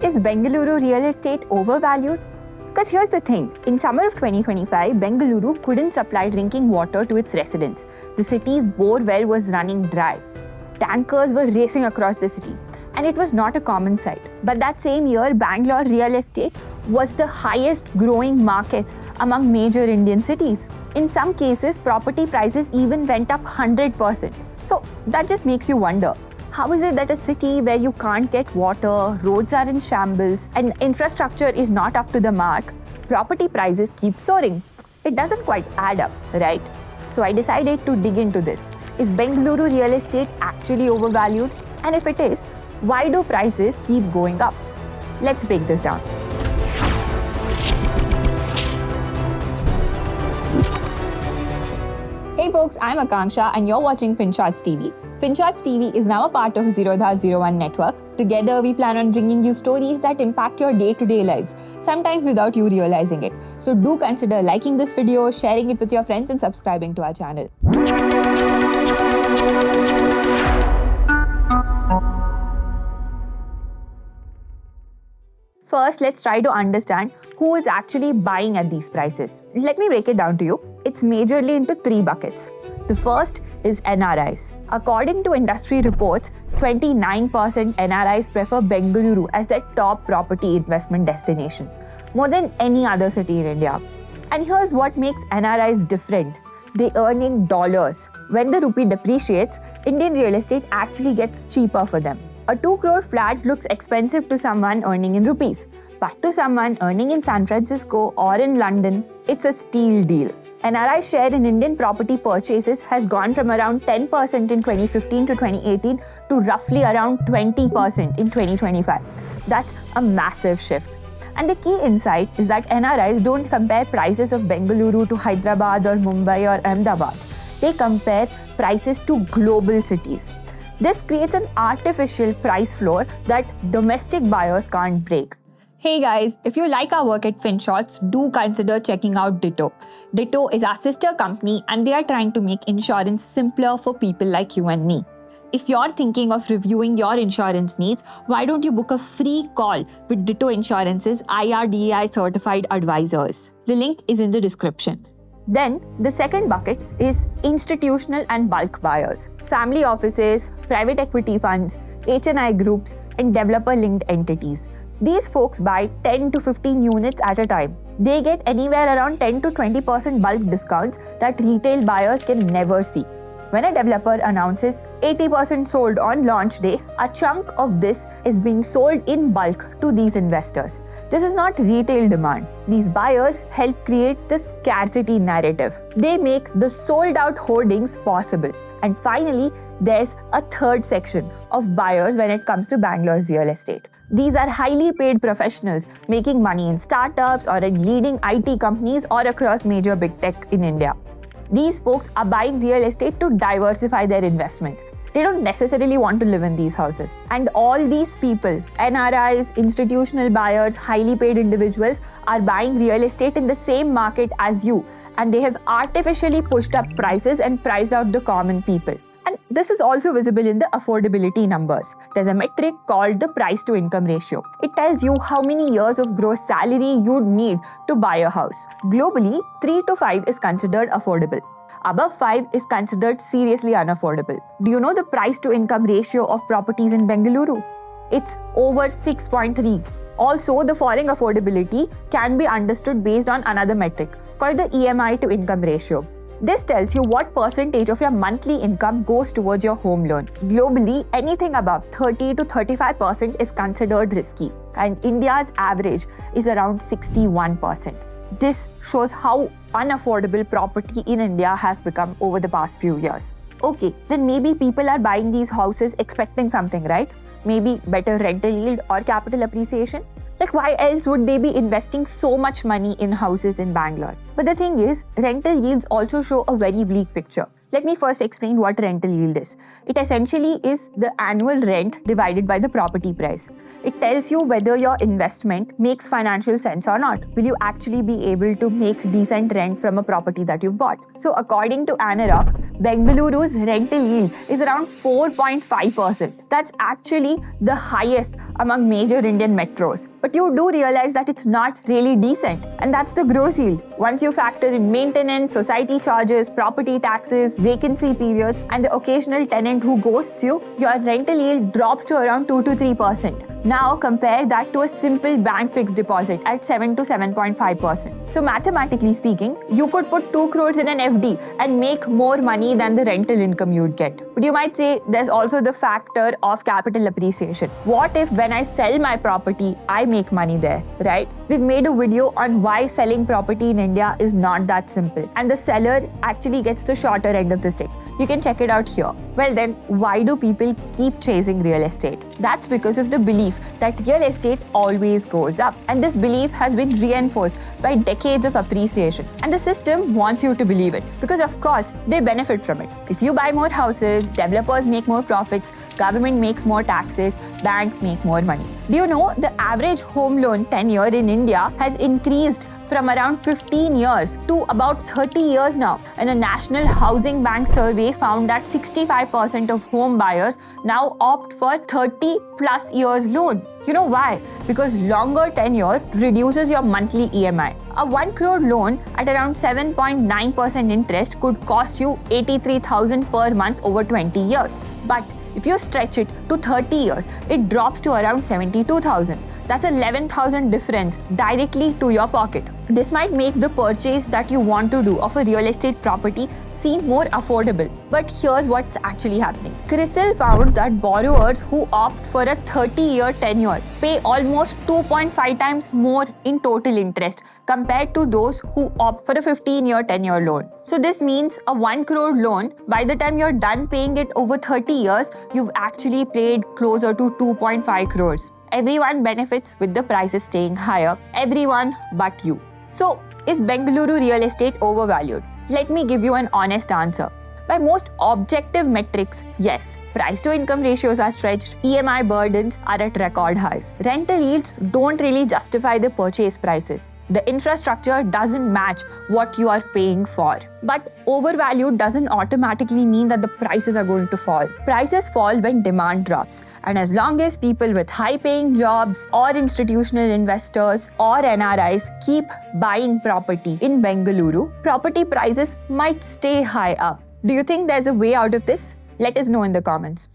Is Bengaluru real estate overvalued? Because here's the thing, in summer of 2025, Bengaluru couldn't supply drinking water to its residents. The city's bore well was running dry. Tankers were racing across the city, and it was not a common sight. But that same year, Bangalore real estate was the highest growing market among major Indian cities. In some cases, property prices even went up 100%. So that just makes you wonder, how is it that a city where you can't get water, roads are in shambles, and infrastructure is not up to the mark, property prices keep soaring? It doesn't quite add up, right? So I decided to dig into this. Is Bengaluru real estate actually overvalued? And if it is, why do prices keep going up? Let's break this down. Hey folks, I'm Akanksha and you're watching FinShots TV. FinShots TV is now a part of Zerodha 01 network. Together, we plan on bringing you stories that impact your day-to-day lives, sometimes without you realizing it. So do consider liking this video, sharing it with your friends and subscribing to our channel. First, let's try to understand who is actually buying at these prices. Let me break it down to you. It's majorly into three buckets. The first is NRIs. According to industry reports, 29% NRIs prefer Bengaluru as their top property investment destination, more than any other city in India. And here's what makes NRIs different. They earn in dollars. When the rupee depreciates, Indian real estate actually gets cheaper for them. A 2 crore flat looks expensive to someone earning in rupees, but to someone earning in San Francisco or in London, it's a steal deal. NRI's share in Indian property purchases has gone from around 10% in 2015 to 2018 to roughly around 20% in 2025. That's a massive shift. And the key insight is that NRIs don't compare prices of Bengaluru to Hyderabad or Mumbai or Ahmedabad. They compare prices to global cities. This creates an artificial price floor that domestic buyers can't break. Hey guys, if you like our work at FinShots, do consider checking out Ditto. Ditto is our sister company and they are trying to make insurance simpler for people like you and me. If you're thinking of reviewing your insurance needs, why don't you book a free call with Ditto Insurance's IRDAI certified advisors? The link is in the description. Then, the second bucket is institutional and bulk buyers. Family offices, private equity funds, HNI groups, and developer-linked entities. These folks buy 10 to 15 units at a time. They get anywhere around 10 to 20% bulk discounts that retail buyers can never see. When a developer announces 80% sold on launch day, a chunk of this is being sold in bulk to these investors. This is not retail demand. These buyers help create the scarcity narrative. They make the sold out hoardings possible. And finally, there's a third section of buyers when it comes to Bangalore's real estate. These are highly paid professionals making money in startups or in leading IT companies or across major big tech in India. These folks are buying real estate to diversify their investments. They don't necessarily want to live in these houses. And all these people, NRIs, institutional buyers, highly paid individuals, are buying real estate in the same market as you. And they have artificially pushed up prices and priced out the common people. And this is also visible in the affordability numbers. There's a metric called the price to income ratio. It tells you how many years of gross salary you'd need to buy a house. Globally, 3 to 5 is considered affordable. Above 5 is considered seriously unaffordable. Do you know the price to income ratio of properties in Bengaluru? It's over 6.3. Also, the falling affordability can be understood based on another metric called the EMI to income ratio. This tells you what percentage of your monthly income goes towards your home loan. Globally, anything above 30 to 35% is considered risky, and India's average is around 61%. This shows how unaffordable property in India has become over the past few years. Okay, then maybe people are buying these houses expecting something, right? Maybe better rental yield or capital appreciation? Like, why else would they be investing so much money in houses in Bangalore? But the thing is, rental yields also show a very bleak picture. Let me first explain what rental yield is. It essentially is the annual rent divided by the property price. It tells you whether your investment makes financial sense or not. Will you actually be able to make decent rent from a property that you've bought? So according to ANAROCK, Bengaluru's rental yield is around 4.5%. That's actually the highest among major Indian metros. But you do realize that it's not really decent. And that's the gross yield. Once you factor in maintenance, society charges, property taxes, vacancy periods, and the occasional tenant who ghosts you, your rental yield drops to around 2 to 3%. Now compare that to a simple bank fixed deposit at 7 to 7.5%. So mathematically speaking, you could put 2 crores in an FD and make more money than the rental income you'd get. But you might say there's also the factor of capital appreciation. What if when I sell my property, I make money there, right? We've made a video on why selling property in India is not that simple, and the seller actually gets the shorter end of the stick. You can check it out here. Well then, why do people keep chasing real estate? That's because of the belief that real estate always goes up. And this belief has been reinforced by decades of appreciation. And the system wants you to believe it because, of course, they benefit from it. If you buy more houses, developers make more profits, government makes more taxes, banks make more money. Do you know the average home loan tenure in India has increased from around 15 years to about 30 years now? And a National Housing Bank survey found that 65% of home buyers now opt for 30 plus years loan. You know why? Because longer tenure reduces your monthly EMI. A 1 crore loan at around 7.9% interest could cost you 83,000 per month over 20 years. But if you stretch it to 30 years, it drops to around 72,000. That's 11,000 difference directly to your pocket. This might make the purchase that you want to do of a real estate property seem more affordable. But here's what's actually happening. CRISIL found that borrowers who opt for a 30-year tenure pay almost 2.5 times more in total interest compared to those who opt for a 15-year tenure loan. So this means a 1 crore loan, by the time you're done paying it over 30 years, you've actually paid closer to 2.5 crores. Everyone benefits with the prices staying higher, everyone but you. So, is Bengaluru real estate overvalued? Let me give you an honest answer. By most objective metrics, yes. Price to income ratios are stretched, EMI burdens are at record highs. Rental yields don't really justify the purchase prices. The infrastructure doesn't match what you are paying for. But overvalued doesn't automatically mean that the prices are going to fall. Prices fall when demand drops. And as long as people with high-paying jobs or institutional investors or NRIs keep buying property in Bengaluru, property prices might stay high up. Do you think there's a way out of this? Let us know in the comments.